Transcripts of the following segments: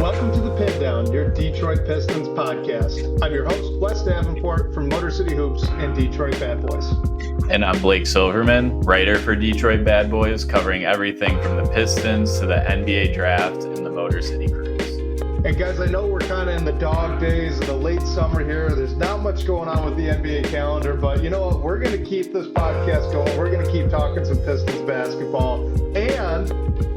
Welcome to the Pindown, your Detroit Pistons podcast. I'm your host, Wes Davenport from Motor City Hoops and Detroit Bad Boys. And I'm Blake Silverman, writer for Detroit Bad Boys, covering everything from the Pistons to the NBA draft and the Motor City Cruise. And guys, I know we're kind of in the dog days of the late summer here. There's not much going on with the NBA calendar, but you know what? We're going to keep this podcast going. We're going to keep talking some Pistons basketball. And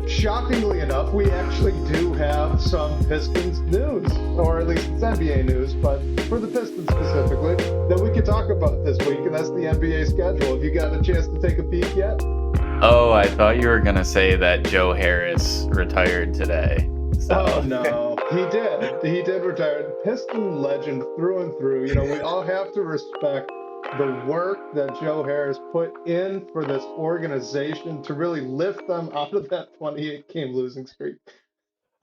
shockingly enough, we actually do have some Pistons news, or at least it's NBA news, but for the Pistons specifically, that we can talk about this week, and that's the NBA schedule. Have you gotten a chance to take a peek yet? Oh, I thought you were going to say that Joe Harris retired today. So. Oh, no. He did retire. Piston legend through and through. You know, we all have to respect the work that Joe Harris put in for this organization to really lift them out of that 28-game losing streak.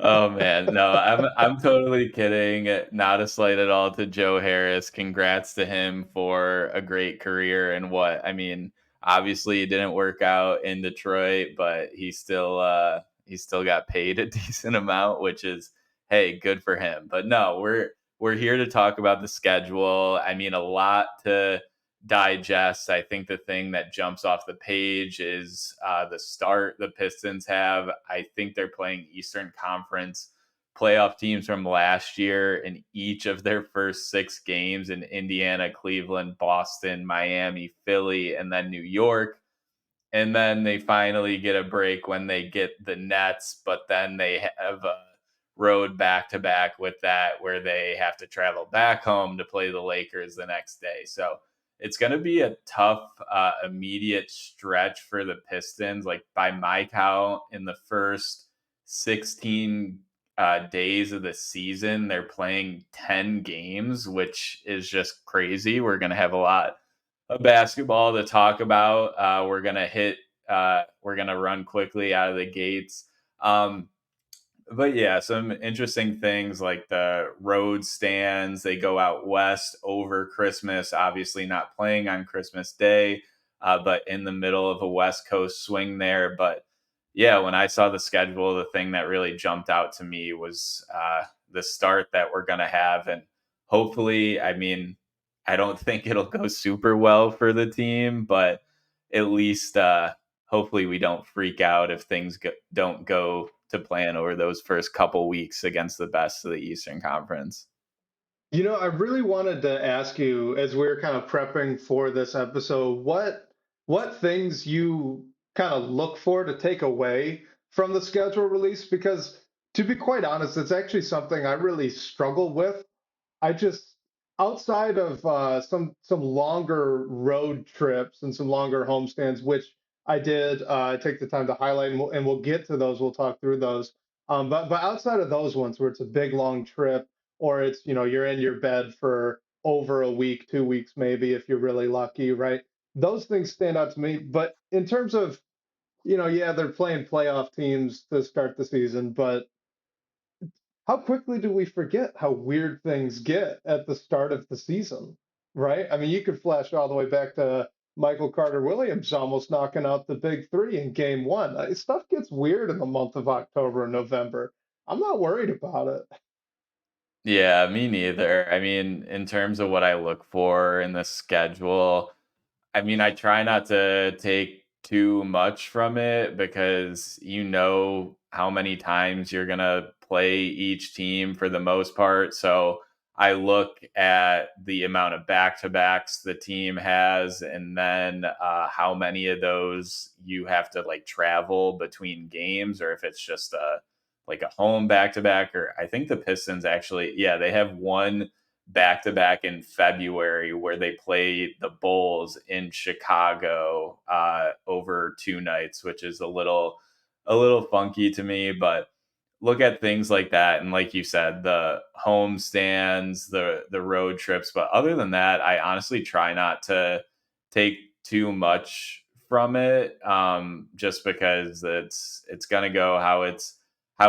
Oh man, no, I'm totally kidding. Not a slight at all to Joe Harris. Congrats to him for a great career and obviously it didn't work out in Detroit, but he still got paid a decent amount, which is, hey, good for him. But no, we're here to talk about the schedule. I mean, a lot to digest. I think the thing that jumps off the page is the start the Pistons have. I think they're playing Eastern Conference playoff teams from last year in each of their first 6 games in Indiana, Cleveland, Boston, Miami, Philly, and then New York. And then they finally get a break when they get the Nets, but then they have a road back-to-back with that where they have to travel back home to play the Lakers the next day. So it's going to be a tough immediate stretch for the Pistons. Like by my count, in the first 16 days of the season, they're playing 10 games, which is just crazy. We're going to have a lot of basketball to talk about. We're going to run quickly out of the gates. But yeah, some interesting things like the road stands. They go out west over Christmas, obviously not playing on Christmas Day, but in the middle of a West Coast swing there. But yeah, when I saw the schedule, the thing that really jumped out to me was the start that we're going to have. And hopefully, I don't think it'll go super well for the team, but at least hopefully we don't freak out if things don't go to plan over those first couple weeks against the best of the Eastern Conference. You know, I really wanted to ask you, as we were kind of prepping for this episode, what things you kind of look for to take away from the schedule release? Because to be quite honest, it's actually something I really struggle with. I just, outside of some longer road trips and some longer homestands, which I did take the time to highlight, and we'll get to those. We'll talk through those. But outside of those ones where it's a big long trip, or it's, you know, you're in your bed for over a week, 2 weeks maybe if you're really lucky, right? Those things stand out to me. But in terms of, you know, yeah, they're playing playoff teams to start the season, but how quickly do we forget how weird things get at the start of the season, right? I mean, you could flash all the way back to Michael Carter Williams almost knocking out the big 3 in game 1. Stuff gets weird in the month of October and November. I'm not worried about it. Yeah, me neither. In terms of what I look for in the schedule, I try not to take too much from it because you know how many times you're going to play each team for the most part. So I look at the amount of back-to-backs the team has and then how many of those you have to like travel between games, or if it's just a home back-to-back. Or I think the Pistons actually, they have one back-to-back in February where they play the Bulls in Chicago over 2 nights, which is a little funky to me. But look at things like that, and like you said, the home stands, the road trips. But other than that, I honestly try not to take too much from it, just because it's gonna go how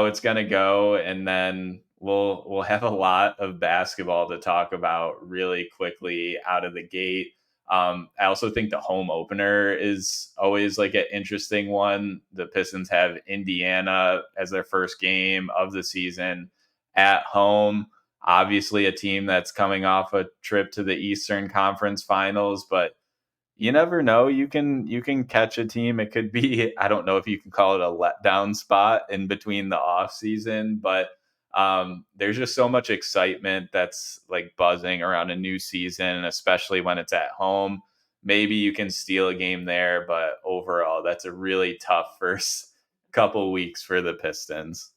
it's gonna go, and then we'll have a lot of basketball to talk about really quickly out of the gate. I also think the home opener is always like an interesting one. The Pistons have Indiana as their first game of the season at home. Obviously, a team that's coming off a trip to the Eastern Conference Finals, but you never know. You can catch a team. It could be I don't know if you can call it a letdown spot in between the off season, but there's just so much excitement that's like buzzing around a new season, especially when it's at home. Maybe you can steal a game there, but overall, that's a really tough first couple weeks for the Pistons.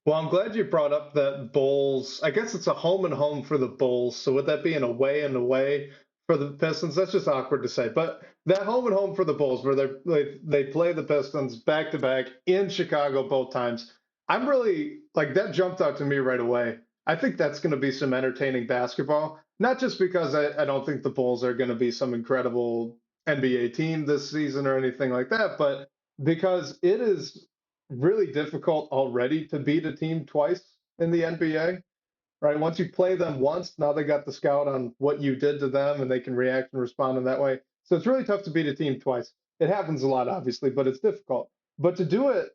Well, I'm glad you brought up that Bulls. I guess it's a home and home for the Bulls. So would that be an away and away for the Pistons? That's just awkward to say. But that home and home for the Bulls, where they play the Pistons back to back in Chicago both times. I'm really like that jumped out to me right away. I think that's going to be some entertaining basketball. Not just because I don't think the Bulls are going to be some incredible NBA team this season or anything like that, but because it is really difficult already to beat a team twice in the NBA, right? Once you play them once, now they got the scout on what you did to them and they can react and respond in that way. So it's really tough to beat a team twice. It happens a lot, obviously, but it's difficult. But to do it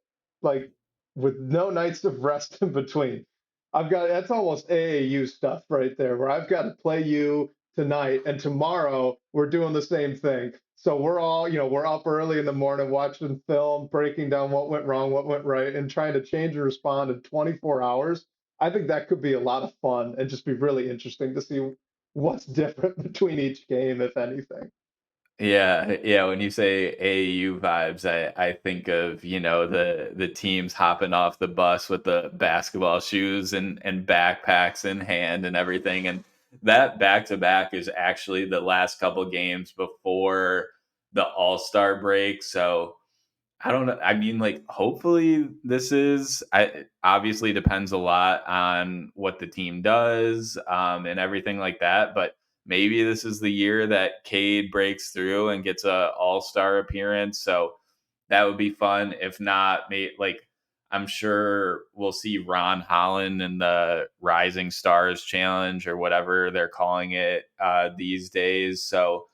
like with no nights of rest in between, I've got that's almost AAU stuff right there, where I've got to play you tonight and tomorrow we're doing the same thing. So we're all, we're up early in the morning watching film, breaking down what went wrong, what went right, and trying to change and respond in 24 hours. I think that could be a lot of fun and just be really interesting to see what's different between each game, if anything. Yeah, yeah. When you say AAU vibes, I think of the teams hopping off the bus with the basketball shoes and backpacks in hand and everything, and that back to back is actually the last couple games before the All Star break. So I don't know. I mean, like, hopefully this is. I obviously depends a lot on what the team does, and everything like that. But maybe this is the year that Cade breaks through and gets a All Star appearance. So that would be fun. If not, like I'm sure we'll see Ron Holland in the Rising Stars Challenge or whatever they're calling it these days. So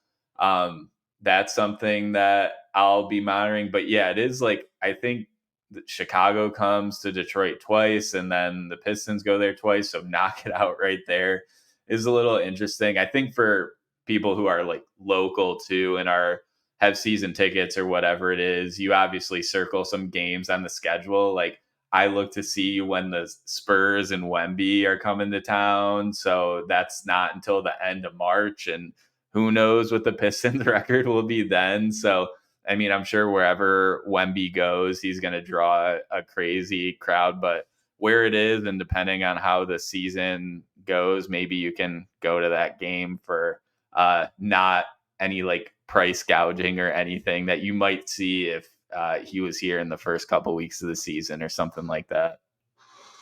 that's something that I'll be monitoring. But yeah, it is like I think Chicago comes to Detroit twice, and then the Pistons go there twice. So knock it out right there is a little interesting. I think for people who are like local too and are have season tickets or whatever it is, you obviously circle some games on the schedule. Like I look to see when the Spurs and Wemby are coming to town. So that's not until the end of March. And who knows what the Pistons record will be then. So, I mean, I'm sure wherever Wemby goes, he's going to draw a crazy crowd. But where it is, and depending on how the season goes, maybe you can go to that game for not any like price gouging or anything that you might see if he was here in the first couple weeks of the season or something like that.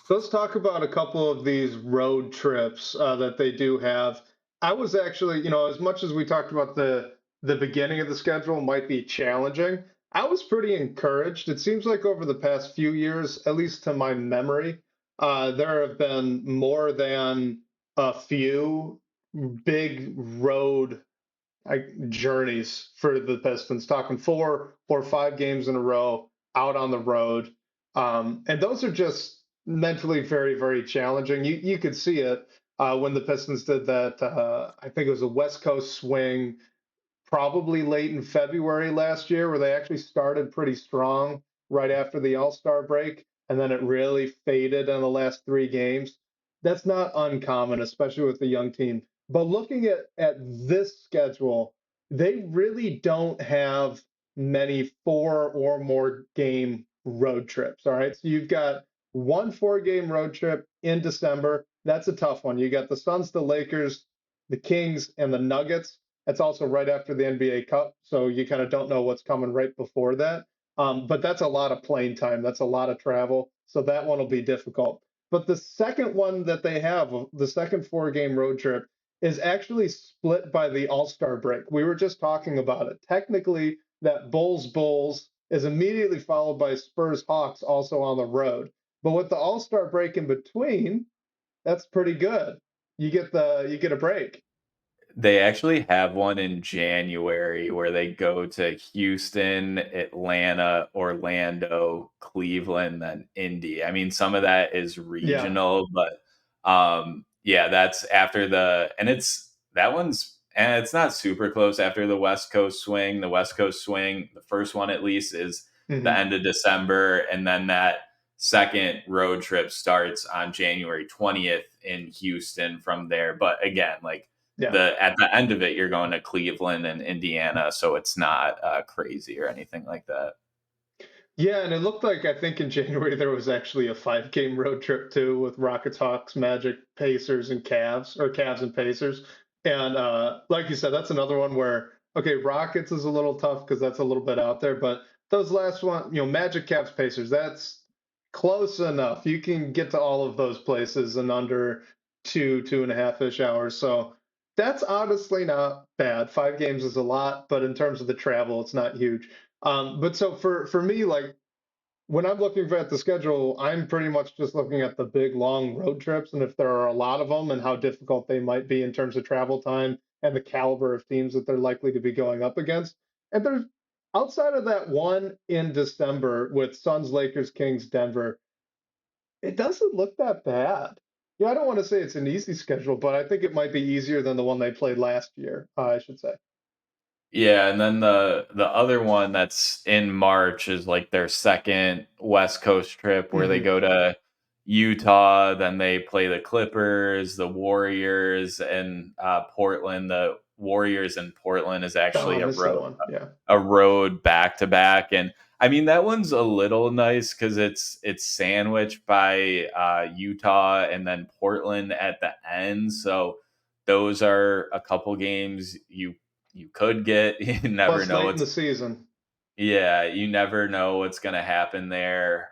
Let's talk about a couple of these road trips that they do have. I was actually, as much as we talked about the beginning of the schedule might be challenging, I was pretty encouraged. It seems like over the past few years, at least to my memory, there have been more than a few big road journeys for the Pistons, talking 4 or 5 games in a row out on the road. And those are just mentally very, very challenging. You could see it when the Pistons did that. I think it was a West Coast swing probably late in February last year, where they actually started pretty strong right after the All Star break, and then it really faded in the last 3 games. That's not uncommon, especially with the young team. But looking at this schedule, they really don't have many 4 or more game road trips. All right. So you've got one 4 game road trip in December. That's a tough one. You got the Suns, the Lakers, the Kings, and the Nuggets. That's also right after the NBA Cup, so you kind of don't know what's coming right before that. But that's a lot of plane time. That's a lot of travel. So that one will be difficult. But the second one that they have, the second 4 game road trip, is actually split by the All Star break. We were just talking about it. Technically, that Bulls is immediately followed by Spurs Hawks also on the road. But with the All Star break in between, that's pretty good. You get a break. They actually have one in January where they go to Houston, Atlanta, Orlando, Cleveland, then Indy. I mean, some of that is Yeah. regional, but yeah, that's after the and it's that one's and it's not super close after the West Coast swing. The West Coast swing, the first one at least is the Hmm. end of December, and then that second road trip starts on January 20th in Houston from there. But again, like Yeah. the at the end of it, you're going to Cleveland and Indiana, so it's not crazy or anything like that. Yeah, and it looked like I think in January there was actually a 5 game road trip too with Rockets, Hawks, Magic, Pacers, and Cavs, or Cavs and Pacers. And like you said, that's another one where okay, Rockets is a little tough because that's a little bit out there, but those last one, Magic, Cavs, Pacers, that's close enough. You can get to all of those places in under 2.5 ish hours. So that's honestly not bad. 5 games is a lot, but in terms of the travel, it's not huge. But so for me, like when I'm looking at the schedule, I'm pretty much just looking at the big long road trips and if there are a lot of them and how difficult they might be in terms of travel time and the caliber of teams that they're likely to be going up against. And there's outside of that one in December with Suns, Lakers, Kings, Denver, it doesn't look that bad. Yeah, I don't want to say it's an easy schedule, but I think it might be easier than the one they played last year, I should say. Yeah, and then the other one that's in March is like their second West Coast trip where they Hmm. go to Utah, then they play the Clippers, the Warriors, and Portland. The Warriors in Portland is Oh, actually I missed that one. Yeah. a road back to back, and I mean that one's a little nice because it's sandwiched by Utah and then Portland at the end, so those are a couple games you could get. You never Plus know late in what's the season. yeah, you never know what's gonna happen there.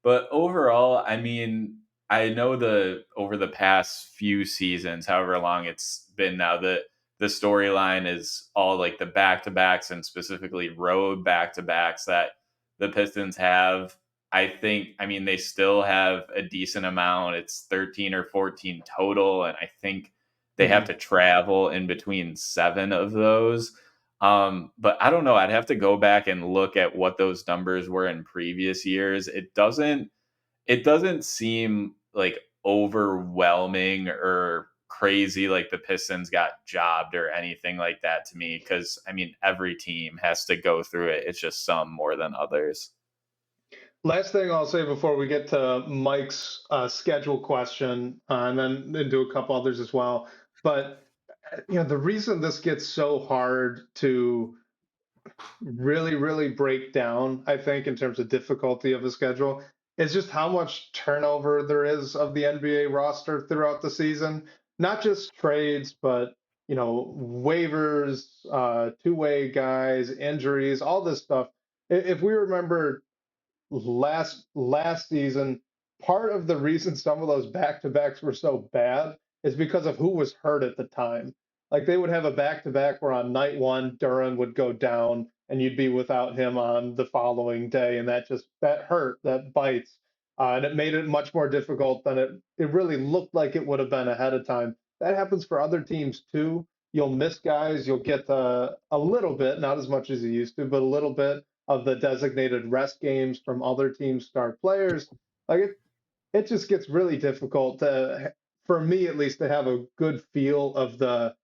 But overall, I mean, I know the over the past few seasons, however long it's been now, the storyline is all like the back to backs and specifically road back to backs that the Pistons have. I think, I mean, they still have a decent amount. It's 13 or 14 total, and I think they have to Mhm. travel in between seven of those. But I don't know. I'd have to go back and look at what those numbers were in previous years. It doesn't seem like overwhelming or crazy like the Pistons got jobbed or anything like that to me because I mean every team has to go through it. It's just some more than others. Last thing I'll say before we get to Mike's schedule question, and then into a couple others as well. But the reason this gets so hard to really, really break down, I think, in terms of difficulty of a schedule, is just how much turnover there is of the NBA roster throughout the season. Not just trades, but waivers, two-way guys, injuries, all this stuff. If we remember last season, part of the reason some of those back to backs were so bad is because of who was hurt at the time. Like they would have a back to back where on night one Duran would go down and you'd be without him on the following day, and that hurt, that bites, and it made it much more difficult than it really looked like it would have been ahead of time. That happens for other teams too. You'll miss guys, you'll get a little bit, not as much as you used to, but a little bit of the designated rest games from other teams' star players. Like it just gets really difficult for me at least, to have a good feel of the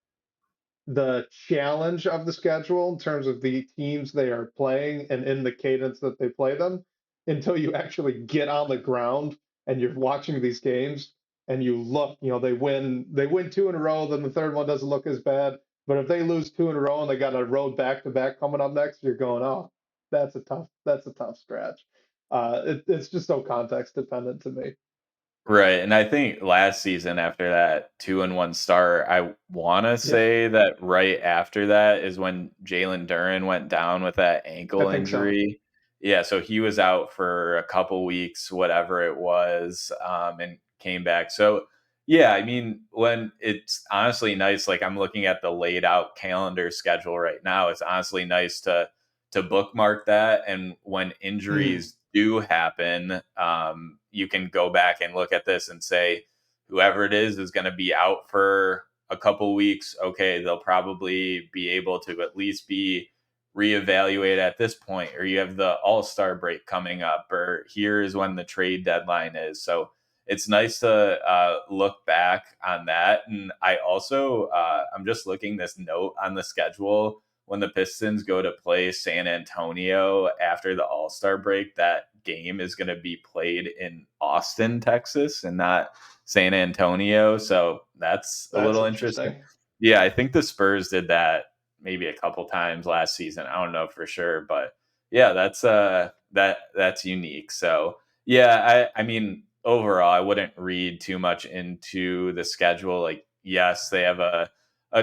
challenge of the schedule in terms of the teams they are playing and in the cadence that they play them until you actually get on the ground and you're watching these games and you look, they win two in a row, then the third one doesn't look as bad. But if they lose two in a row and they got a road back to back coming up next, you're going, oh, that's a tough stretch. It's just so context dependent to me. Right, and I think last season after that 2-1 start, I wanna Yeah, say that right after that is when Jalen Duren went down with that I ankle think so. injury. Yeah, so he was out for a couple weeks, whatever it was, and came back. So, yeah, I mean, when it's honestly nice, like, I'm looking at the laid out calendar schedule right now, it's honestly nice to bookmark that. And when Mhm. injuries do happen, you can go back and look at this and say, whoever it is going to be out for a couple weeks, okay, they'll probably be able to at least be reevaluated at this point, or you have the all-star break coming up, or here is when the trade deadline is. So it's nice to look back on that. And I also, I'm just looking this note on the schedule when the Pistons go to play San Antonio after the All Star break. That game is going to be played in Austin, Texas, and not San Antonio. So that's a That's little interesting. interesting. Yeah, I think the Spurs did that maybe a couple times last season. I don't know for sure, but yeah, that's unique. So yeah, I mean, overall, I wouldn't read too much into the schedule. Like, yes, they have a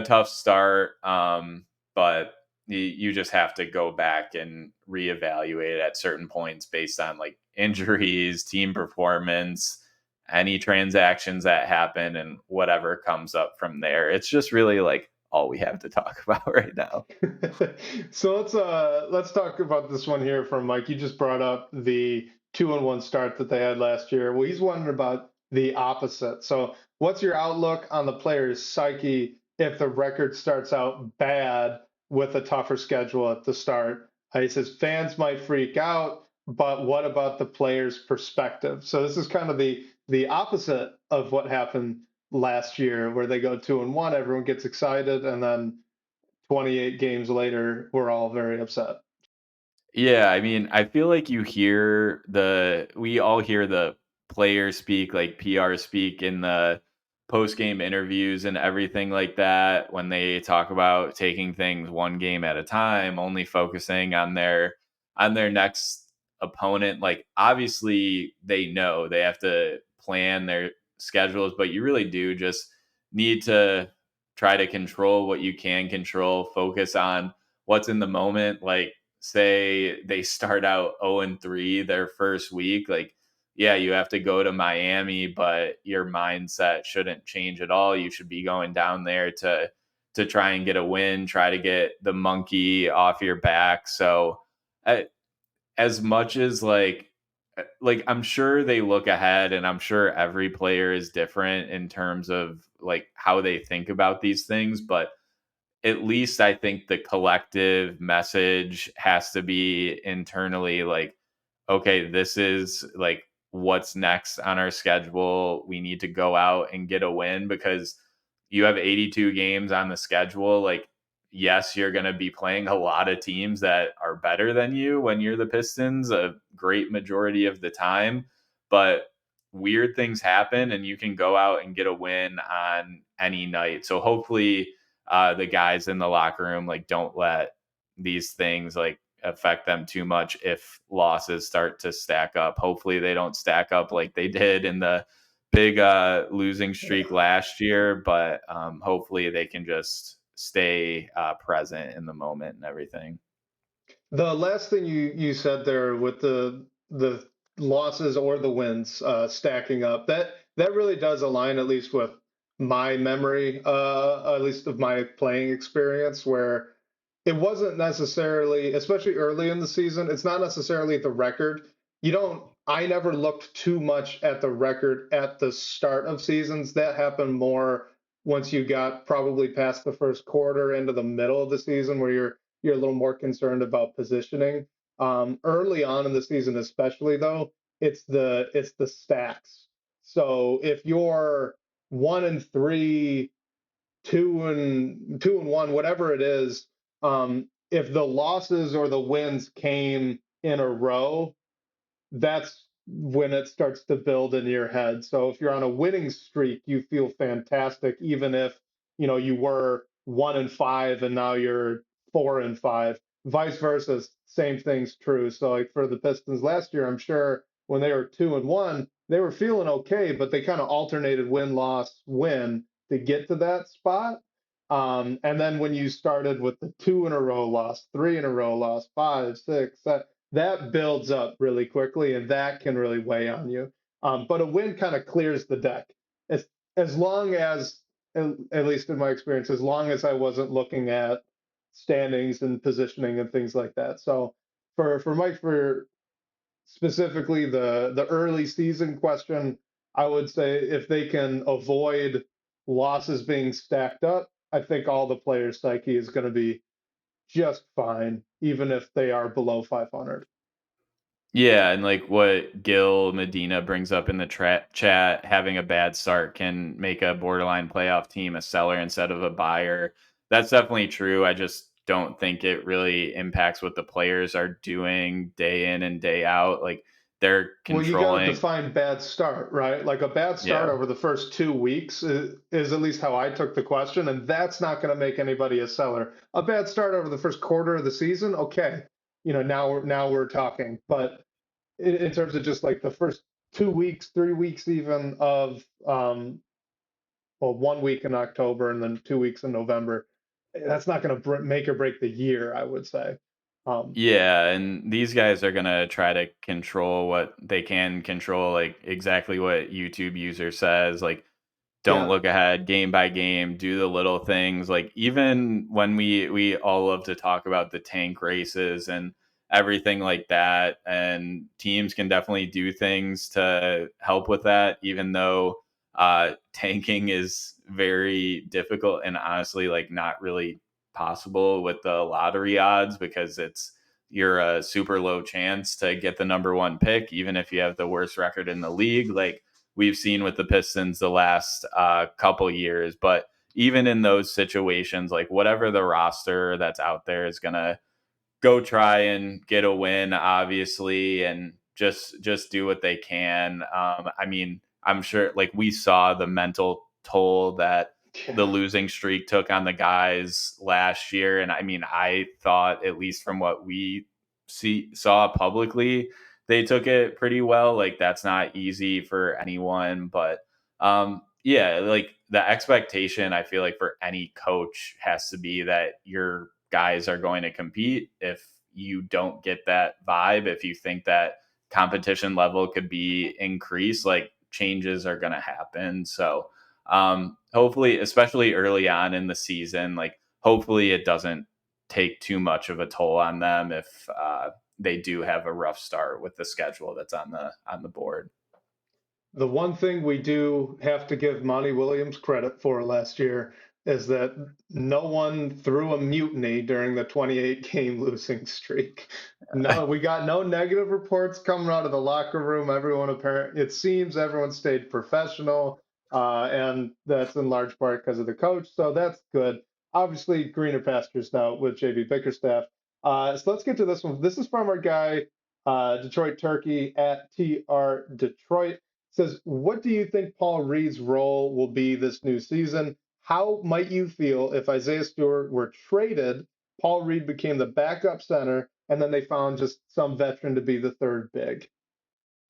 tough start, but you just have to go back and reevaluate at certain points based on like injuries, team performance, any transactions that happen, and whatever comes up from there. It's just really like all we have to talk about right now. So let's talk about this one here from Mike. You just brought up the 2-1 start that they had last year. Well, he's wondering about the opposite. So what's your outlook on the player's psyche if the record starts out bad with a tougher schedule at the start? He says fans might freak out, but what about the player's perspective? So this is kind of the opposite of what happened last year, where they go 2-1, everyone gets excited, and then 28 games later, we're all very upset. Yeah, I mean, I feel like we all hear the players speak, like PR speak in the post game interviews and everything like that when they talk about taking things one game at a time, only focusing on their next opponent. Like obviously they know they have to plan their schedules, but you really do just need to try to control what you can control, focus on what's in the moment. Like say they start out 0-3 their first week, like, yeah, you have to go to Miami, but your mindset shouldn't change at all. You should be going down there to try and get a win, try to get the monkey off your back. So, uh, as much as like I'm sure they look ahead, and I'm sure every player is different in terms of like how they think about these things, but at least I think the collective message has to be internally like, okay, this is like what's next on our schedule. We need to go out and get a win because you have 82 games on the schedule. Like, yes, you're going to be playing a lot of teams that are better than you when you're the Pistons a great majority of the time, but weird things happen and you can go out and get a win on any night. So hopefully, the guys in the locker room like don't let these things like affect them too much if losses start to stack up. Hopefully they don't stack up like they did in the big losing streak last year, but hopefully they can just stay present in the moment and everything. The last thing you said there with the losses or the wins stacking up, that really does align at least with my memory, at least of my playing experience, where it wasn't necessarily, especially early in the season, it's not necessarily the record. I never looked too much at the record at the start of seasons. That happened more once you got probably past the first quarter into the middle of the season, where you're a little more concerned about positioning. Early on in the season, especially though, it's the stacks. So if you're 1-3, 2-1, whatever it is, if the losses or the wins came in a row, that's when it starts to build in your head. So if you're on a winning streak, you feel fantastic, even if you were 1-5 and now you're 4-5. Vice versa, same thing's true. So like for the Pistons last year, I'm sure when they were 2-1, they were feeling okay, but they kind of alternated win, loss, win to get to that spot. And then when you started with the two in a row loss, three in a row loss, five, six, that builds up really quickly, and that can really weigh on you. But a win kind of clears the deck. As long as, at least in my experience, as long as I wasn't looking at standings and positioning and things like that. So for Mike, for specifically the early season question, I would say if they can avoid losses being stacked up, I think all the players' psyche is going to be just fine, even if they are below 500. Yeah, and like what Gil Medina brings up in the chat, having a bad start can make a borderline playoff team a seller instead of a buyer. That's definitely true. I just don't think it really impacts what the players are doing day in and day out. Like they're Well, you got to controlling. define bad start, right? Like a bad start Yeah. over the first 2 weeks is at least how I took the question, and that's not going to make anybody a seller. A bad start over the first quarter of the season, okay, now we're talking. But in terms of just like the first 2 weeks, 3 weeks, even of well, 1 week in October and then 2 weeks in November, that's not going to make or break the year, I would say. Um, Yeah, and these guys are gonna try to control what they can control, like exactly what YouTube user says. Like don't yeah, look ahead game by game, do the little things. Like even when we all love to talk about the tank races and everything like that, and teams can definitely do things to help with that, even though tanking is very difficult and honestly like not really possible with the lottery odds because you're a super low chance to get the number one pick, even if you have the worst record in the league. Like we've seen with the Pistons the last couple years. But even in those situations, like whatever the roster that's out there is gonna go try and get a win, obviously, and just do what they can. I mean, I'm sure like we saw the mental toll that the yeah. losing streak took on the guys last year, and I mean, I thought at least from what we saw publicly, they took it pretty well. Like that's not easy for anyone, but yeah, like the expectation I feel like for any coach has to be that your guys are going to compete. If you don't get that vibe, if you think that competition level could be increased, like changes are going to happen. So hopefully, especially early on in the season, like hopefully it doesn't take too much of a toll on them if they do have a rough start with the schedule that's on the board. The one thing we do have to give Monty Williams credit for last year is that no one threw a mutiny during the 28 game losing streak. No, we got no negative reports coming out of the locker room. It seems everyone stayed professional, and that's in large part because of the coach. So that's good. Obviously, greener pastures now with JB Bickerstaff. So let's get to this one. This is from our guy, Detroit Turkey at TR Detroit. Says, what do you think Paul Reed's role will be this new season? How might you feel if Isaiah Stewart were traded, Paul Reed became the backup center, and then they found just some veteran to be the third big?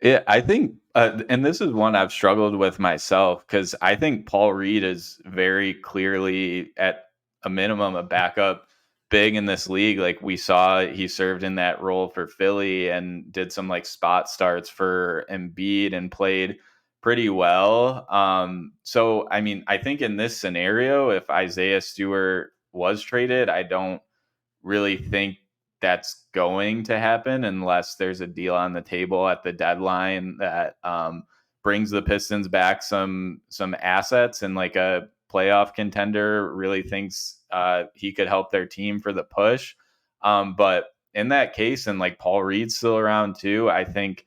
Yeah, I think, and this is one I've struggled with myself because I think Paul Reed is very clearly, at a minimum, a backup big in this league. Like we saw, he served in that role for Philly and did some like spot starts for Embiid and played pretty well. So I mean, I think in this scenario, if Isaiah Stewart was traded, I don't really think that's going to happen unless there's a deal on the table at the deadline that brings the Pistons back some assets and like a playoff contender really thinks he could help their team for the push. But in that case, and like Paul Reed's still around too, I think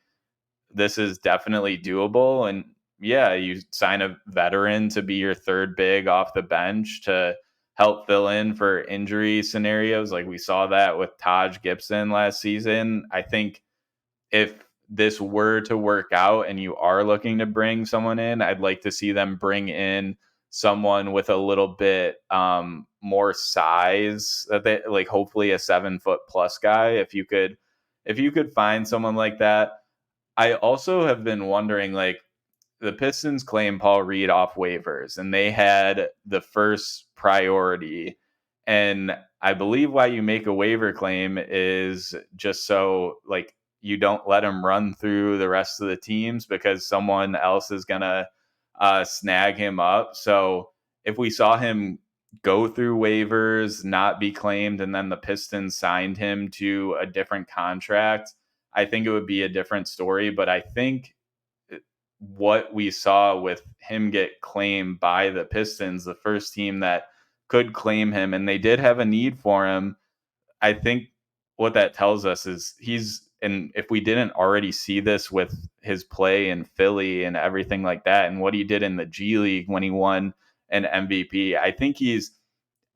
this is definitely doable. And yeah, you sign a veteran to be your third big off the bench to help fill in for injury scenarios. Like we saw that with Taj Gibson last season. I think if this were to work out and you are looking to bring someone in, I'd like to see them bring in someone with a little bit more size that they like, hopefully a 7 foot plus guy. If you could find someone like that. I also have been wondering, like, the Pistons claim Paul Reed off waivers, and they had the first priority. And I believe why you make a waiver claim is just so, like, you don't let him run through the rest of the teams because someone else is gonna snag him up. So if we saw him go through waivers, not be claimed, and then the Pistons signed him to a different contract, I think it would be a different story. But I think what we saw with him get claimed by the Pistons, the first team that could claim him, and they did have a need for him. I think what that tells us is and if we didn't already see this with his play in Philly and everything like that, and what he did in the G League when he won an MVP, I think he's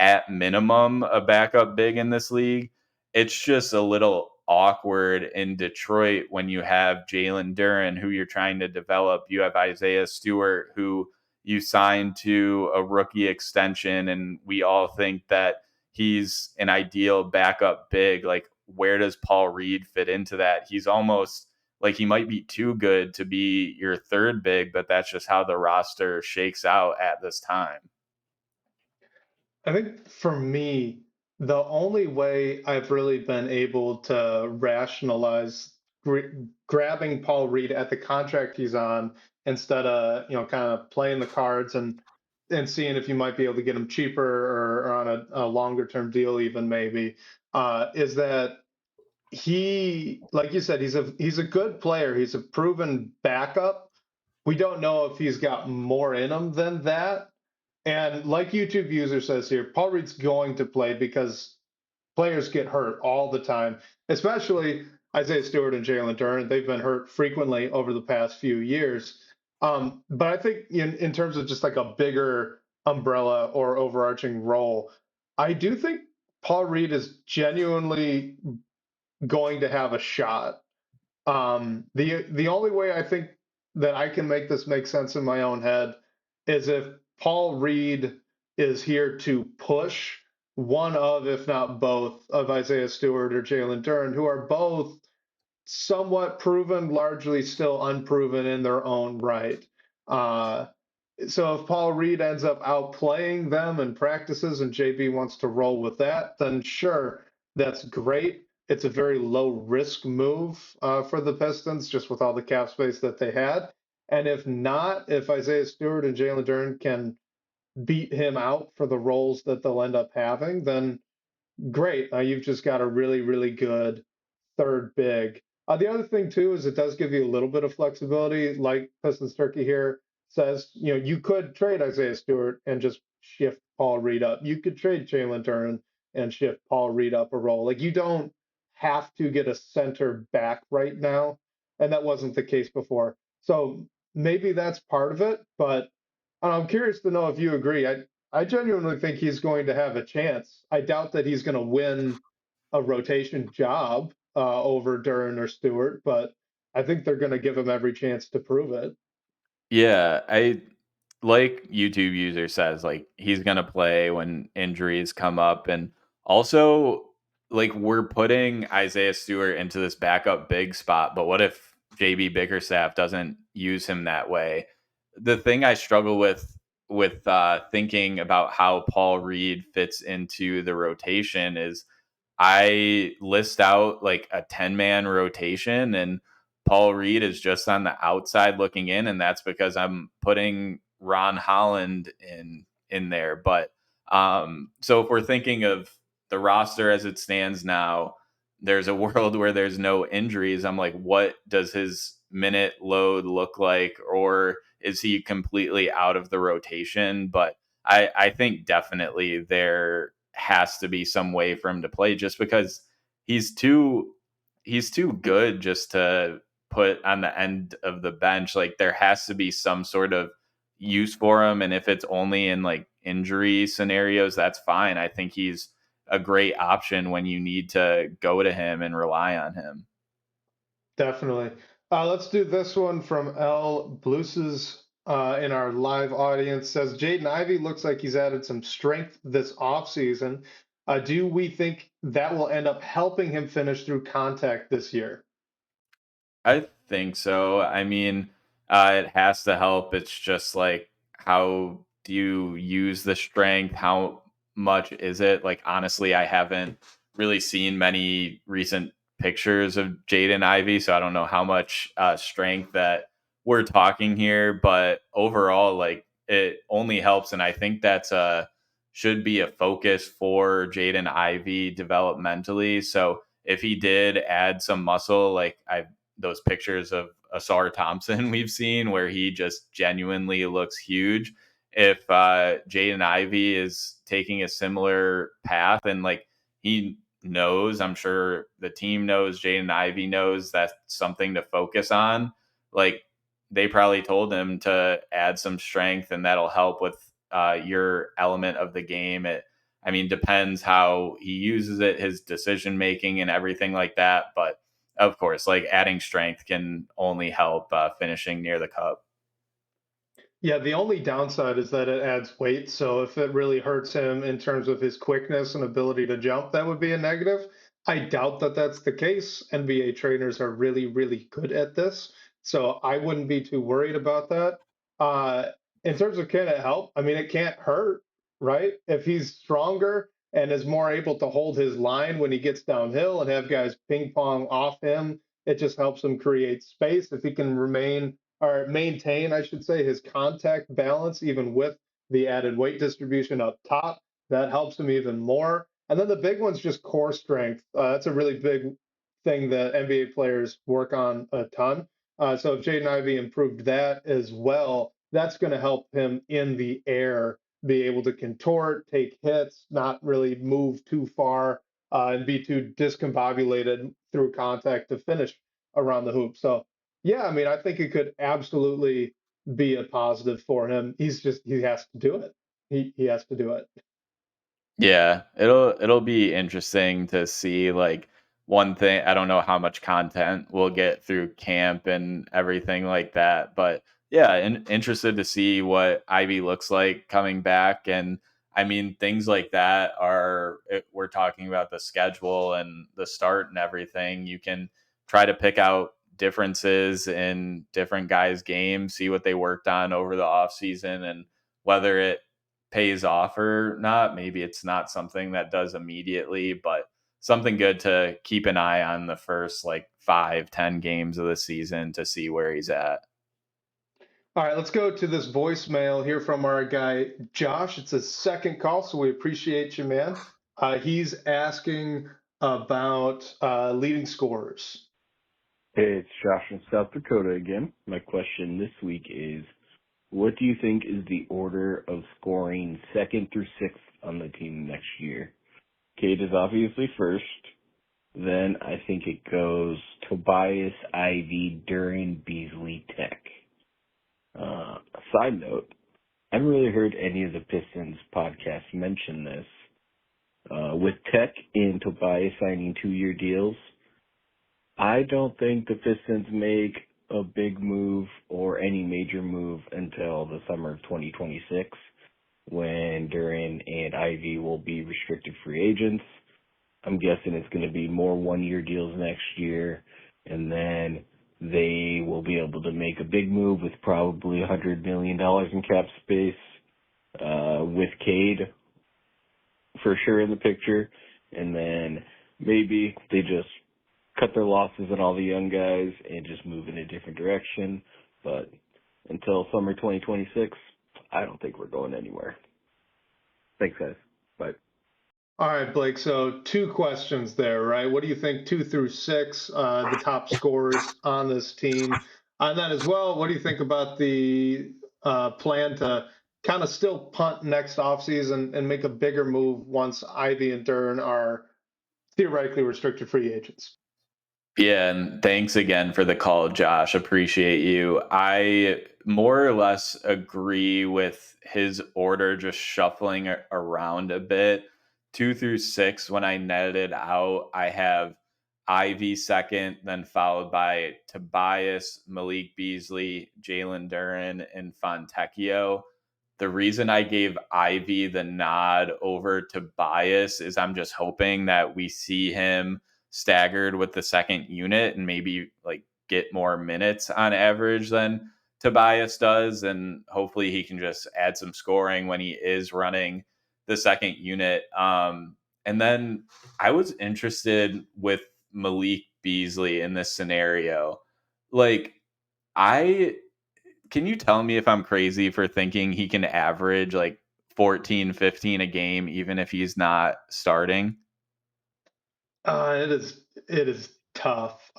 at minimum a backup big in this league. It's just a little awkward in Detroit when you have Jalen Duren, who you're trying to develop. You have Isaiah Stewart, who you signed to a rookie extension, and we all think that he's an ideal backup big. Like, where does Paul Reed fit into that? He's almost like he might be too good to be your third big, but that's just how the roster shakes out at this time. I think for me, the only way I've really been able to rationalize grabbing Paul Reed at the contract he's on instead of, kind of playing the cards and seeing if you might be able to get him cheaper or on a longer term deal, even maybe, is that like you said, he's a good player. He's a proven backup. We don't know if he's got more in him than that. And like YouTube user says here, Paul Reed's going to play because players get hurt all the time, especially Isaiah Stewart and Jalen Duren. They've been hurt frequently over the past few years. But I think in terms of just like a bigger umbrella or overarching role, I do think Paul Reed is genuinely going to have a shot. The only way I think that I can make this make sense in my own head is if Paul Reed is here to push one of, if not both, of Isaiah Stewart or Jalen Duren, who are both somewhat proven, largely still unproven in their own right. Uh, so if Paul Reed ends up outplaying them in practices and JB wants to roll with that, then sure, that's great. It's a very low risk move for the Pistons, just with all the cap space that they had. And if not, if Isaiah Stewart and Jalen Duren can beat him out for the roles that they'll end up having, then great. You've just got a really, really good third big. The other thing too is it does give you a little bit of flexibility, like Pistons Turkey here says. You could trade Isaiah Stewart and just shift Paul Reed up. You could trade Jalen Duren and shift Paul Reed up a role. Like you don't have to get a center back right now, and that wasn't the case before. So maybe that's part of it, but I'm curious to know if you agree. I genuinely think he's going to have a chance. I doubt that he's going to win a rotation job over Duren or Stewart, but I think they're going to give him every chance to prove it. Yeah, I like YouTube user says, like he's gonna play when injuries come up, and also like we're putting Isaiah Stewart into this backup big spot, but what if JB Bickerstaff doesn't use him that way? The thing I struggle with thinking about how Paul Reed fits into the rotation is I list out like a 10-man rotation, and Paul Reed is just on the outside looking in, and that's because I'm putting Ron Holland in there. But so if we're thinking of the roster as it stands now, there's a world where there's no injuries. I'm like, what does his minute load look like, or is he completely out of the rotation? But I think definitely there has to be some way for him to play, just because he's too he's too good just to put on the end of the bench. Like there has to be some sort of use for him, and if it's only in like injury scenarios, that's fine. I think he's a great option when you need to go to him and rely on him. Definitely. Let's do this one from L. Blues in our live audience. Says Jaden Ivey looks like he's added some strength this offseason. Do we think that will end up helping him finish through contact this year? I think so. I mean, it has to help. It's just like, how do you use the strength? How much is it? Like, honestly, I haven't really seen many recent pictures of Jaden Ivey, so I don't know how much strength that we're talking here. But overall, like, it only helps, and I think that's a should be a focus for Jaden Ivey developmentally. So if he did add some muscle, like I those pictures of Asar Thompson we've seen, where he just genuinely looks huge. If Jaden Ivey is taking a similar path, and like he knows, I'm sure the team knows, Jaden Ivey knows that's something to focus on. Like they probably told him to add some strength, and that'll help with your element of the game. I mean, depends how he uses it, his decision making, and everything like that. But of course, like adding strength can only help finishing near the cup. Yeah, the only downside is that it adds weight. So if it really hurts him in terms of his quickness and ability to jump, that would be a negative. I doubt that that's the case. NBA trainers are really, really good at this. So I wouldn't be too worried about that. Uh, in terms of can it help? I mean, it can't hurt, right? If he's stronger and is more able to hold his line when he gets downhill and have guys ping pong off him, it just helps him create space. If he can remain or maintain, I should say, his contact balance, even with the added weight distribution up top. That helps him even more. And then the big one's just core strength. That's a really big thing that NBA players work on a ton. So if Jaden Ivey improved that as well, that's going to help him in the air be able to contort, take hits, not really move too far, and be too discombobulated through contact to finish around the hoop. So yeah, I mean, I think it could absolutely be a positive for him. He has to do it. He has to do it. Yeah, it'll be interesting to see like one thing. I don't know how much content we'll get through camp and everything like that, but yeah, interested to see what Ivy looks like coming back. And I mean, things like that we're talking about the schedule and the start and everything. You can try to pick out differences in different guys' games, see what they worked on over the off season, and whether it pays off or not. Maybe it's not something that does immediately, but something good to keep an eye on the first like 5, 10 games of the season to see where he's at. All right, let's go to this voicemail here from our guy Josh. It's his second call, so we appreciate you, man. He's asking about leading scorers. Hey, it's Josh from South Dakota again. My question this week is, what do you think is the order of scoring second through sixth on the team next year? Cade is obviously first. Then I think it goes Tobias, Ivy, Duran, Beasley, Tech. Side note, I haven't really heard any of the Pistons podcasts mention this. With Tech and Tobias signing 2-year deals, I don't think the Pistons make a big move or any major move until the summer of 2026, when Duran and Ivy will be restricted free agents. I'm guessing it's going to be more 1-year deals next year, and then they will be able to make a big move with probably $100 million in cap space, with Cade for sure in the picture, and then maybe they just cut their losses on all the young guys and just move in a different direction. But until summer 2026, I don't think we're going anywhere. Thanks, guys. Bye. All right, Blake. So two questions there, right? What do you think 2 through 6, the top scorers on this team? And then as well, what do you think about the plan to kind of still punt next offseason and make a bigger move once Ivy and Dern are theoretically restricted free agents? Yeah, and thanks again for the call, Josh. Appreciate you. I more or less agree with his order, just shuffling around a bit. 2 through 6, when I netted it out, I have Ivy second, then followed by Tobias, Malik Beasley, Jalen Duran, and Fontecchio. The reason I gave Ivy the nod over Tobias is I'm just hoping that we see him staggered with the second unit and maybe like get more minutes on average than Tobias does. And hopefully he can just add some scoring when he is running the second unit. And then I was interested with Malik Beasley in this scenario. Like, I can you tell me if I'm crazy for thinking he can average like 14, 15 a game, even if he's not starting? It is tough.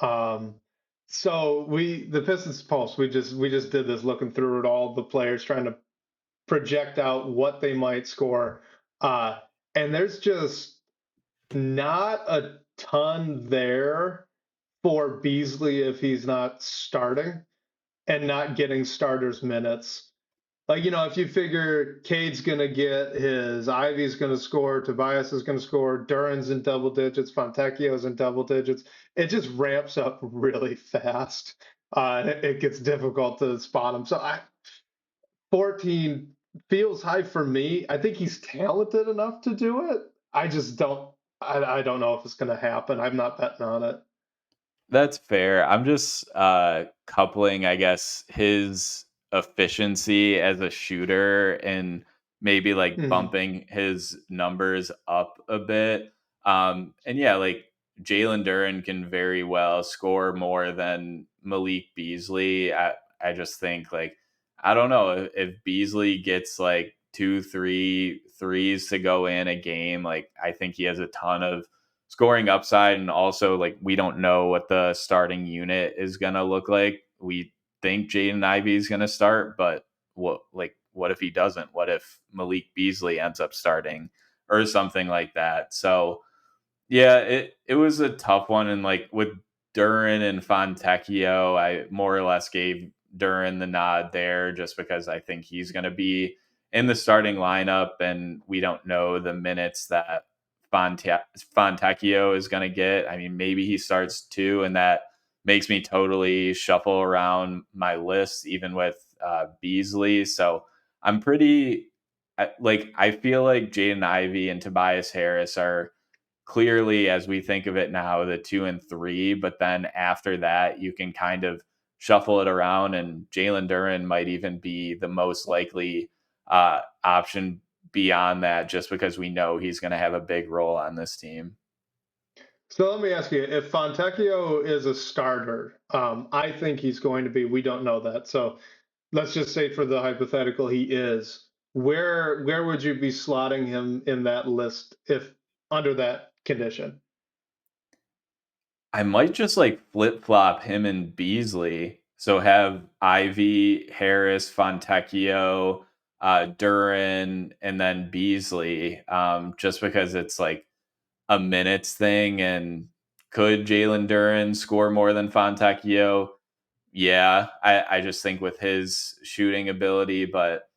So the Pistons Pulse, we just did this looking through at all the players trying to project out what they might score. Uh, and there's just not a ton there for Beasley if he's not starting and not getting starters minutes. Like, if you figure Cade's going to get his, Ivy's going to score, Tobias is going to score, Duran's in double digits, Fontecchio's in double digits, it just ramps up really fast. It gets difficult to spot him. So 14 feels high for me. I think he's talented enough to do it. I just don't. I don't know if it's going to happen. I'm not betting on it. That's fair. I'm just coupling, I guess, his efficiency as a shooter and maybe like Mhm. bumping his numbers up a bit. And yeah, like Jalen Duren can very well score more than Malik Beasley. I just think like I don't know if Beasley gets like two, three threes to go in a game, like I think he has a ton of scoring upside. And also like we don't know what the starting unit is gonna look like. We think Jaden Ivey is gonna start, but what if he doesn't? What if Malik Beasley ends up starting or something like that? So yeah, it was a tough one. And like with Duran and Fontecchio, I more or less gave Duran the nod there just because I think he's going to be in the starting lineup, and we don't know the minutes that Fontecchio is going to get. I mean, maybe he starts two, and that makes me totally shuffle around my list, even with Beasley. So I'm pretty like I feel like Jaden Ivey and Tobias Harris are clearly, as we think of it now, the two and three. But then after that, you can kind of shuffle it around, and Jalen Duren might even be the most likely option beyond that, just because we know he's going to have a big role on this team. So let me ask you: if Fontecchio is a starter, I think he's going to be. We don't know that. So let's just say, for the hypothetical, he is. Where would you be slotting him in that list if under that condition? I might just like flip flop him and Beasley. So have Ivy, Harris, Fontecchio, Duran, and then Beasley, just because it's like a minutes thing. And could Jalen Duran score more than Fontecchio? Yeah, I just think with his shooting ability, but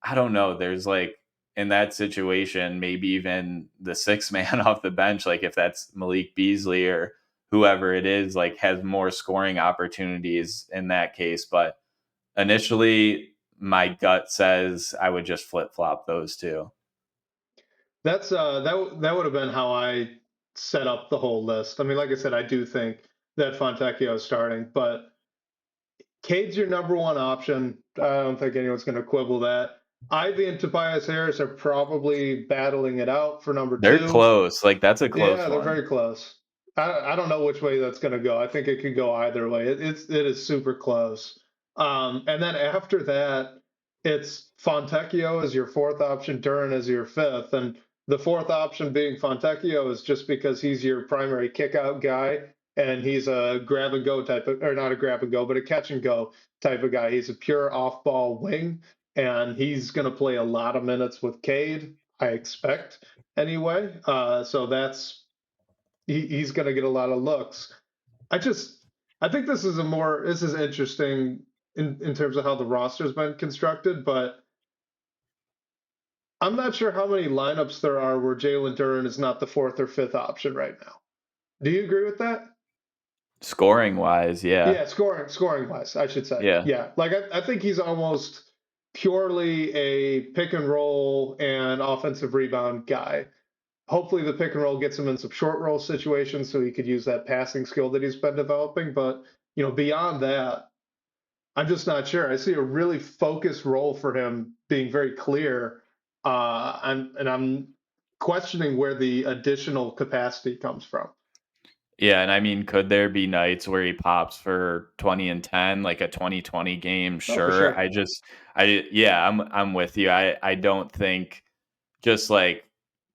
I don't know. There's like in that situation, maybe even the six man off the bench, like if that's Malik Beasley or whoever it is, like has more scoring opportunities in that case. But initially, my gut says I would just flip flop those two. That would have been how I set up the whole list. I mean, like I said, I do think that Fontecchio is starting, but Cade's your number one option. I don't think anyone's going to quibble that. Ivy and Tobias Harris are probably battling it out for number They're two. close. Like that's a close Yeah, they're one. very close. I don't know which way that's going to go. I think it could go either way. It is super close. And then after that, it's Fontecchio as your fourth option, Duran as your fifth, and the fourth option being Fontecchio is just because he's your primary kickout guy, and he's a grab and go type of, or not a grab and go, but a catch and go type of guy. He's a pure off ball wing, and he's going to play a lot of minutes with Cade, I expect anyway. So he's going to get a lot of looks. I just I think this is interesting in terms of how the roster's been constructed, but I'm not sure how many lineups there are where Jalen Duren is not the fourth or fifth option right now. Do you agree with that? Scoring wise, yeah. Yeah, scoring wise, I should say. Yeah. Yeah, like I think he's almost purely a pick and roll and offensive rebound guy. Hopefully the pick and roll gets him in some short roll situations so he could use that passing skill that he's been developing. But beyond that, I'm just not sure. I see a really focused role for him being very clear, and I'm questioning where the additional capacity comes from. Yeah, and I mean, could there be nights where he pops for 20 and 10, like a 2020 game? Oh, for Sure. sure. Yeah, I'm with you. I don't think just like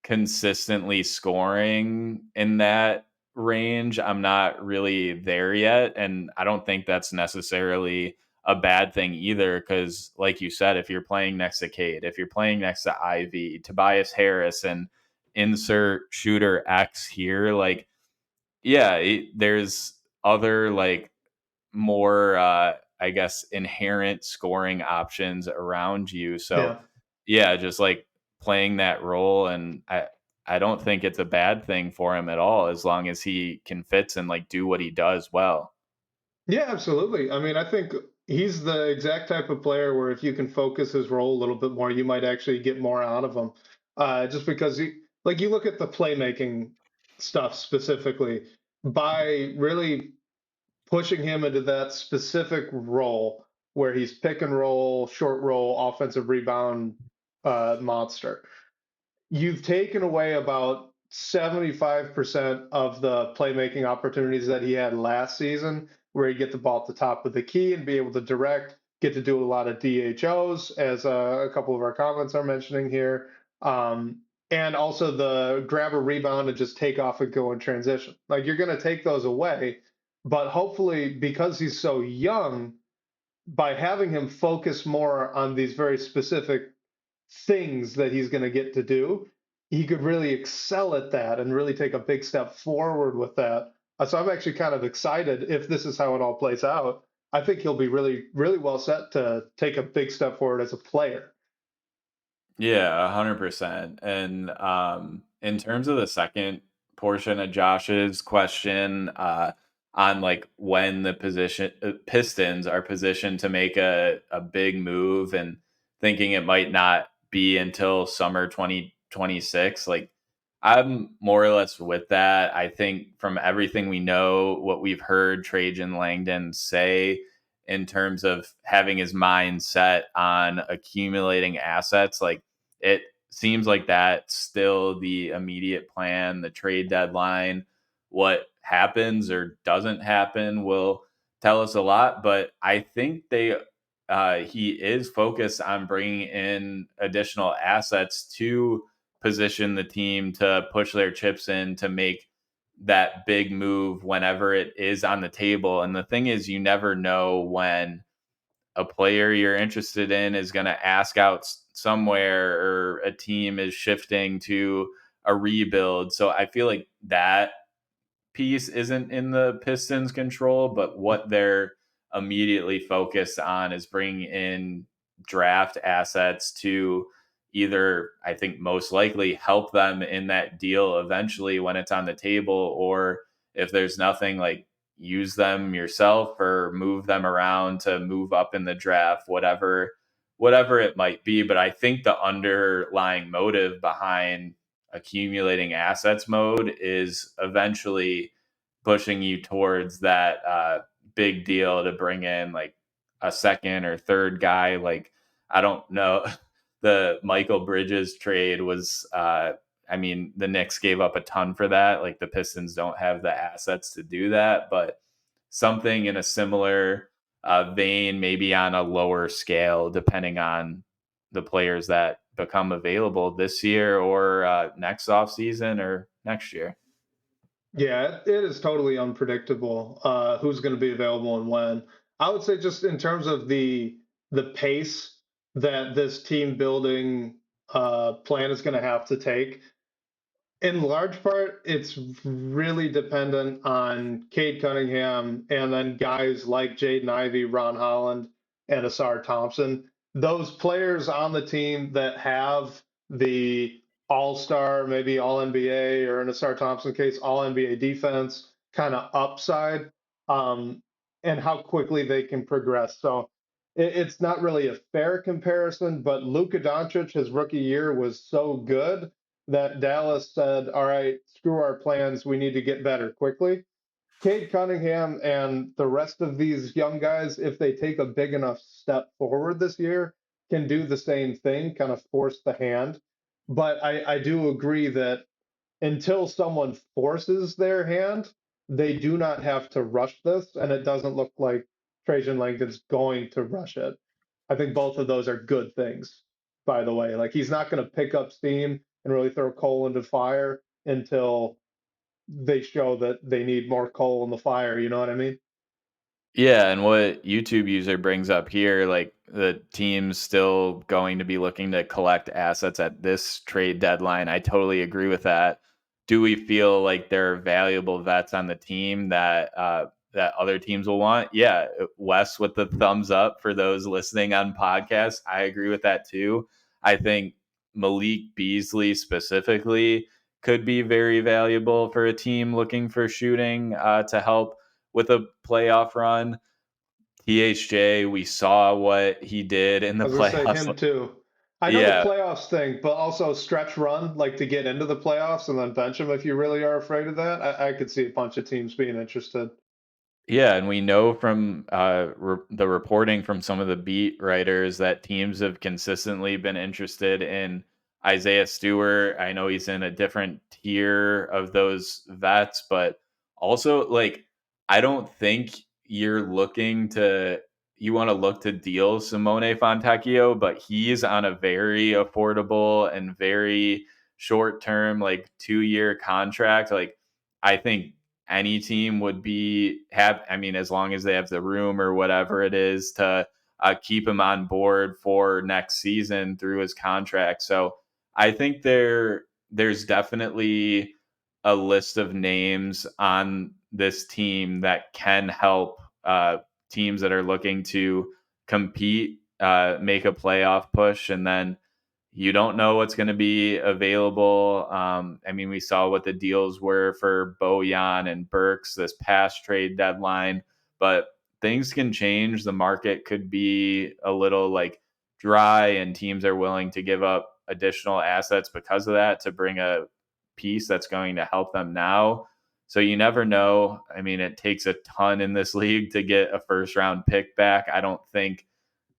consistently scoring in that range, I'm not really there yet. And I don't think that's necessarily a bad thing either. Cause like you said, if you're playing next to Cade, if you're playing next to Ivy, Tobias Harris, and insert shooter X here, like, yeah, there's other like more I guess inherent scoring options around you. So Yeah. yeah, just like playing that role, and I don't think it's a bad thing for him at all as long as he can fits and like do what he does well. Yeah, absolutely. I mean, I think he's the exact type of player where if you can focus his role a little bit more, you might actually get more out of him. Just because like you look at the playmaking stuff specifically, by really pushing him into that specific role where he's pick and roll, short roll, offensive rebound monster, you've taken away about 75% of the playmaking opportunities that he had last season, where he'd get the ball at the top of the key and be able to direct, get to do a lot of DHOs, as a couple of our comments are mentioning here. And also the grab a rebound and just take off and go in transition. Like you're going to take those away, but hopefully, because he's so young, by having him focus more on these very specific things that he's going to get to do, he could really excel at that and really take a big step forward with that. So I'm actually kind of excited if this is how it all plays out. I think he'll be really, really well set to take a big step forward as a player. Yeah, 100%. And in terms of the second portion of Josh's question, on like when the position Pistons are positioned to make a big move and thinking it might not be until summer 2026, like I'm more or less with that. I think from everything we know, what we've heard Trajan Langdon say in terms of having his mind set on accumulating assets, like it seems like that's still the immediate plan. The trade deadline, what happens or doesn't happen, will tell us a lot. But I think he is focused on bringing in additional assets to position the team to push their chips in to make that big move whenever it is on the table. And the thing is, you never know when a player you're interested in is going to ask out somewhere, or a team is shifting to a rebuild. So I feel like that piece isn't in the Pistons' control, but what they're immediately focused on is bringing in draft assets to either, I think most likely, help them in that deal eventually when it's on the table, or if there's nothing, like use them yourself or move them around to move up in the draft, whatever it might be. But I think the underlying motive behind accumulating assets mode is eventually pushing you towards that big deal to bring in like a second or third guy. Like, I don't know. The Michael Bridges trade was, I mean, the Knicks gave up a ton for that. Like, the Pistons don't have the assets to do that, but something in a similar vein, maybe on a lower scale, depending on the players that become available this year or next off season or next year. Yeah, it is totally unpredictable who's going to be available and when. I would say just in terms of the pace that this team building plan is going to have to take, in large part, it's really dependent on Cade Cunningham and then guys like Jaden Ivey, Ron Holland, and Asar Thompson. Those players on the team that have the all-star, maybe all NBA, or in Asar Thompson case, all NBA defense kind of upside, um, and how quickly they can progress. So it's not really a fair comparison, but Luka Doncic, his rookie year was so good that Dallas said, all right, screw our plans. We need to get better quickly. Cade Cunningham and the rest of these young guys, if they take a big enough step forward this year, can do the same thing, kind of force the hand. But I do agree that until someone forces their hand, they do not have to rush this. And it doesn't look like Trajan Langdon's going to rush it. I think both of those are good things, by the way. Like he's not going to pick up steam and really throw coal into fire until they show that they need more coal in the fire. You know what I mean? Yeah, and what YouTube user brings up here, like the team's still going to be looking to collect assets at this trade deadline. I totally agree with that. Do we feel like there are valuable vets on the team that that other teams will want? Yeah, Wes with the thumbs up for those listening on podcasts. I agree with that too. I think Malik Beasley specifically could be very valuable for a team looking for shooting to help with a playoff run. THJ, we saw what he did in the I was gonna say playoffs. him too. I know the Yeah, playoffs thing, but also stretch run, like to get into the playoffs and then bench him if you really are afraid of that. I could see a bunch of teams being interested. yeah, and we know from the reporting from some of the beat writers that teams have consistently been interested in Isaiah Stewart. I know he's in a different tier of those vets, but also like I don't think you're looking to you want to look to deal Simone Fontecchio, but he's on a very affordable and very short term, like 2 year contract. Like I think any team would be have I mean as long as they have the room or whatever it is to keep him on board for next season through his contract. So I think there's definitely a list of names on this team that can help teams that are looking to compete make a playoff push, and then you don't know what's going to be available. I mean, we saw what the deals were for Bojan and Burks this past trade deadline, but things can change. The market could be a little like dry, and teams are willing to give up additional assets because of that to bring a piece that's going to help them now. So you never know. I mean, it takes a ton in this league to get a first round pick back. I don't think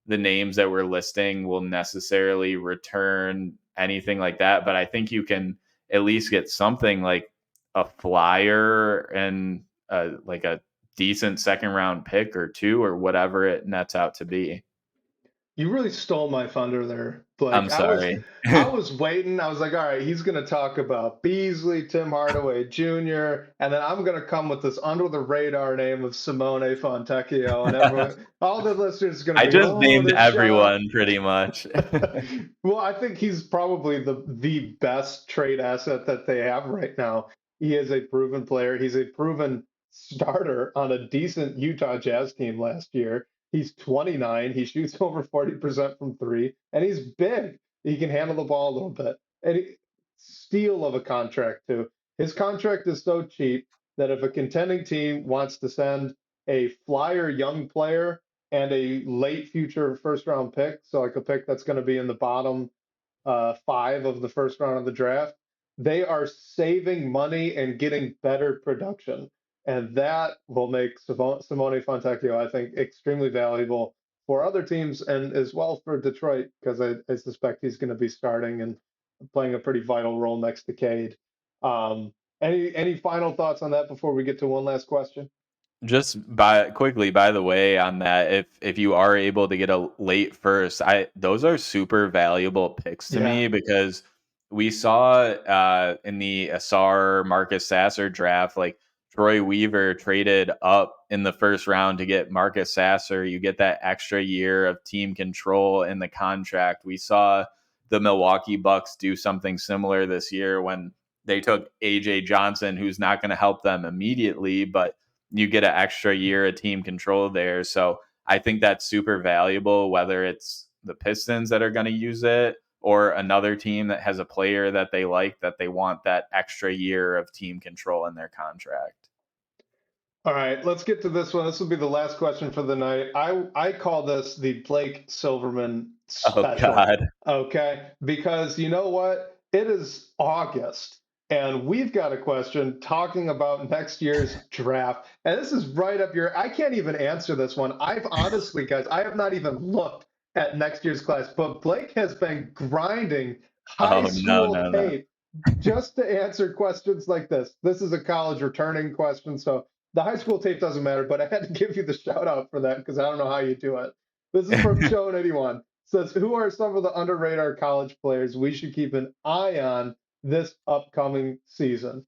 the names that we're listing will necessarily return anything like that, but I think you can at least get something like a flyer and like a decent second round pick or two or whatever it nets out to be. You really stole my thunder there, Blake. I'm I was sorry. I was waiting. I was like, all right, he's gonna talk about Beasley, Tim Hardaway Jr., and then I'm gonna come with this under the radar name of Simone Fontecchio, and everyone, all the listeners are gonna I be, just oh, named they're shocked. everyone pretty much. Well, I think he's probably the best trade asset that they have right now. He is a proven player. He's a proven starter on a decent Utah Jazz team last year. He's 29. He shoots over 40% from three, and he's big. He can handle the ball a little bit. And steal of a contract, too. His contract is so cheap that if a contending team wants to send a flyer young player and a late future first round pick, so like a pick that's going to be in the bottom five of the first round of the draft, they are saving money and getting better production. And that will make Simone Fontecchio, I think, extremely valuable for other teams and as well for Detroit, because I suspect he's going to be starting and playing a pretty vital role next to Cade. Um, any final thoughts on that before we get to one last question? Just by quickly, by the way, on that, if you are able to get a late first, I those are super valuable picks to Yeah. me because we saw in the Asar Marcus Sasser draft, like Troy Weaver traded up in the first round to get Marcus Sasser. You get that extra year of team control in the contract. We saw the Milwaukee Bucks do something similar this year when they took AJ Johnson, who's not going to help them immediately, but you get an extra year of team control there. So I think that's super valuable, whether it's the Pistons that are going to use it or another team that has a player that they like, that they want that extra year of team control in their contract. All right, let's get to this one. This will be the last question for the night. I call this the Blake Silverman Oh, special. God. Okay, because you know what? It is August, and we've got a question talking about next year's draft. And this is right up your. I can't even answer this one. I've honestly, guys, I have not even looked at next year's class, but Blake has been grinding high Oh, no, school no, no. tape just to answer questions like this. This is a college returning question, so the high school tape doesn't matter, but I had to give you the shout out for that because I don't know how you do it. This is from Joan81. Says, who are some of the under radar college players we should keep an eye on this upcoming season?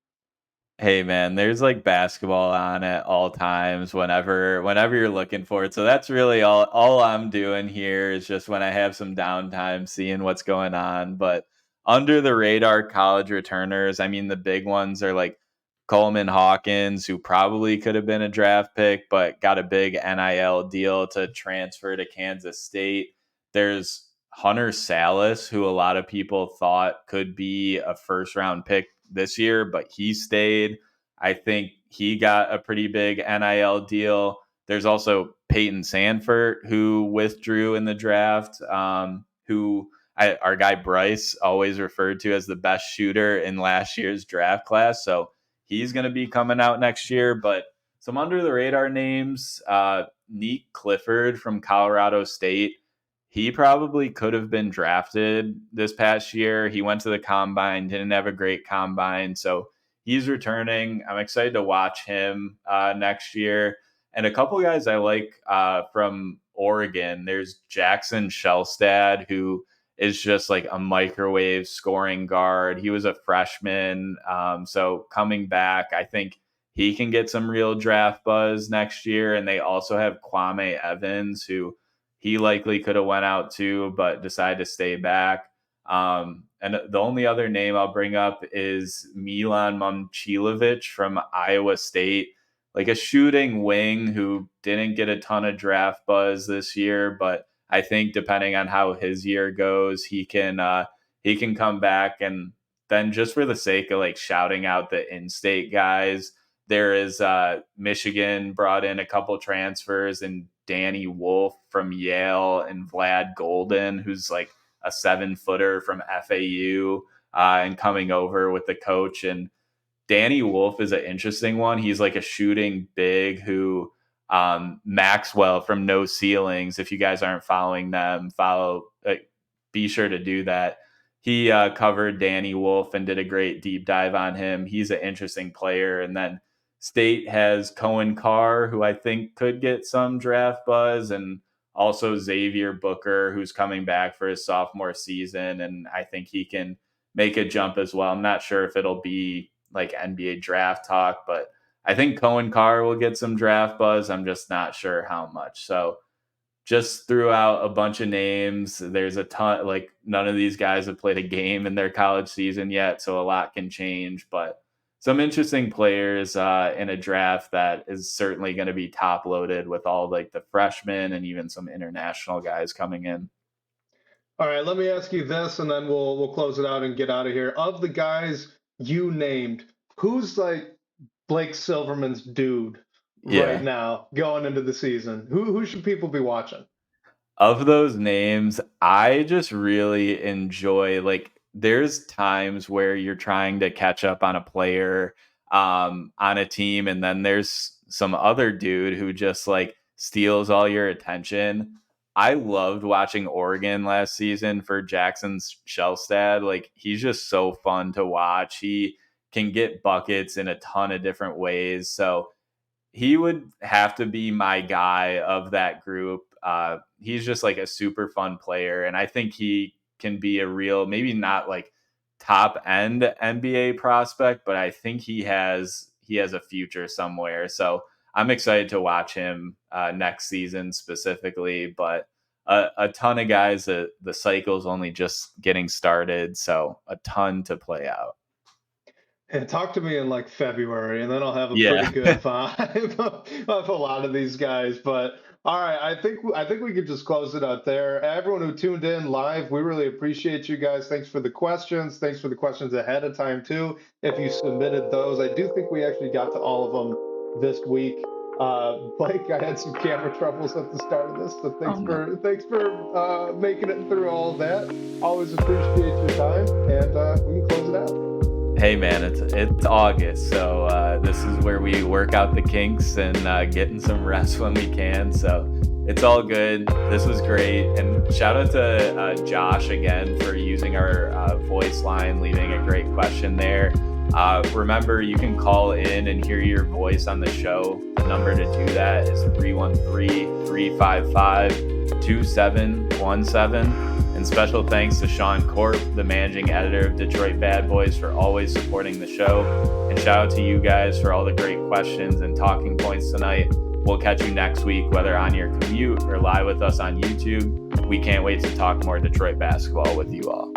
Hey man, there's like basketball on at all times whenever you're looking for it. So that's really all I'm doing here is just when I have some downtime seeing what's going on. But under the radar college returners, I mean the big ones are like Coleman Hawkins, who probably could have been a draft pick, but got a big NIL deal to transfer to Kansas State. There's Hunter Salas, who a lot of people thought could be a first round pick this year, but he stayed. I think he got a pretty big NIL deal. There's also Peyton Sanford, who withdrew in the draft, our guy Bryce always referred to as the best shooter in last year's draft class. So he's going to be coming out next year. But some under the radar names, Neek Clifford from Colorado State. He probably could have been drafted this past year. He went to the combine, didn't have a great combine. So he's returning. I'm excited to watch him next year. And a couple guys I like from Oregon. There's Jackson Shelstad, who is just like a microwave scoring guard. He was a freshman. So coming back, I think he can get some real draft buzz next year. And they also have Kwame Evans, who he likely could have went out too, but decided to stay back. And the only other name I'll bring up is Milan Momcilovic from Iowa State, like a shooting wing who didn't get a ton of draft buzz this year, but I think depending on how his year goes, he can come back. And then just for the sake of like shouting out the in-state guys, there is Michigan brought in a couple transfers, and Danny Wolf from Yale and Vlad Golden, who's like a 7-footer from FAU, and coming over with the coach. And Danny Wolf is an interesting one. He's like a shooting big who Maxwell from No Ceilings. If you guys aren't following them, be sure to do that. He covered Danny Wolf and did a great deep dive on him. He's an interesting player. And then State has Cohen Carr, who I think could get some draft buzz, and also Xavier Booker, who's coming back for his sophomore season. And I think he can make a jump as well. I'm not sure if it'll be like NBA draft talk, but I think Cohen Carr will get some draft buzz. I'm just not sure how much. So just threw out a bunch of names. There's a ton, like none of these guys have played a game in their college season yet, so a lot can change, but some interesting players in a draft that is certainly going to be top loaded with all like the freshmen and even some international guys coming in. All right, let me ask you this, and then we'll close it out and get out of here. Of the guys you named, who's like Blake Silverman's dude right now going into the season? Who should people be watching? Of those names, I just really enjoy, like, there's times where you're trying to catch up on a player on a team, and then there's some other dude who just like steals all your attention. I loved watching Oregon last season for Jackson Shelstad. Like, he's just so fun to watch. He can get buckets in a ton of different ways. So he would have to be my guy of that group. He's just like a super fun player, and I think he can be a real, maybe not like top end NBA prospect, but I think he has a future somewhere. So I'm excited to watch him next season specifically. But a ton of guys, the cycle's only just getting started, so a ton to play out. And talk to me in like February, and then I'll have a pretty good vibe of a lot of these guys. But all right, I think we could just close it out there. Everyone who tuned in live, we really appreciate you guys. Thanks for the questions. Thanks for the questions ahead of time too. If you submitted those, I do think we actually got to all of them this week. Blake, I had some camera troubles at the start of this, so thanks for making it through all of that. Always appreciate your time, and we can close it out. Hey man, it's August, so this is where we work out the kinks and getting some rest when we can. So it's all good. This was great, and shout out to Josh again for using our voice line, leaving a great question there. Remember, you can call in and hear your voice on the show. The number to do that is 313-355-2717. And special thanks to Sean Corp, the managing editor of Detroit Bad Boys, for always supporting the show. And And shout out to you guys for all the great questions and talking points tonight. We'll catch you next week, whether on your commute or live with us on YouTube. We can't wait to talk more Detroit basketball with you all.